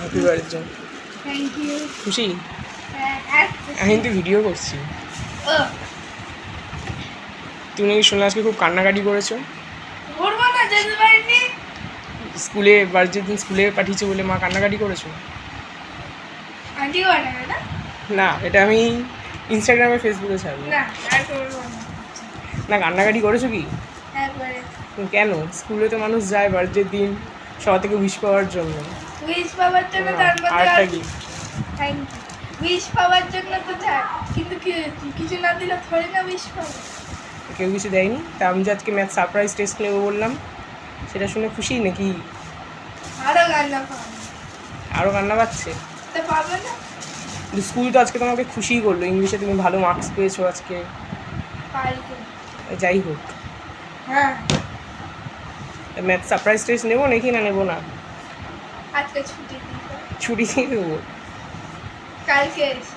Happy birthday. Thank you. খুশি? হ্যাঁ আমি কিন্তু ভিডিও করছি। তুমি নাকি শুনলে আজকে খুব কান্নাকাটি করেছো? করবো না, যেতে পারিনি। স্কুলে বার্থডের দিন স্কুলে পাঠিয়েছে বলে মা কান্নাকাটি করেছো? আন্টি বানাবে না? না, এটা আমি ইনস্টাগ্রামে ফেসবুকে ছাড়বো। না আর করবো না। না, কান্নাকাটি করেছো কি? হ্যাঁ করে। কেন? স্কুলে তো মানুষ যায় বার্থডের দিন সবার থেকে উইশ পাওয়ার জন্য। উইশ পাওয়ার জন্য তার মধ্যে আরেকটা কি? Thank you. উইশ পাওয়ার জন্য তো যায়, কিন্তু কিছু না দিলে থোড়ি না উইশ পাবো। কেউ কিছু দেয়নি? তা আমি যে আজকে ম্যাথ সারপ্রাইজ টেস্ট নেবো বললাম, সেটা শুনে খুশি নাকি? আরো গান্না পাবো। আরও কান্না পাচ্ছে? তো পাবো না? কিন্তু স্কুল তো আজকে তোমাকে খুশিই করলো, ইংলিশে তুমি ভালো মার্কস পেয়েছো আজকে। কালকে। যাই হোক, হ্যাঁ ম্যাথ সারপ্রাইজ টেস্ট নেবো নাকি না নেবো না? আজকে ছুটি দিই। ছুটি দিয়ে দেবো? কালকে এসে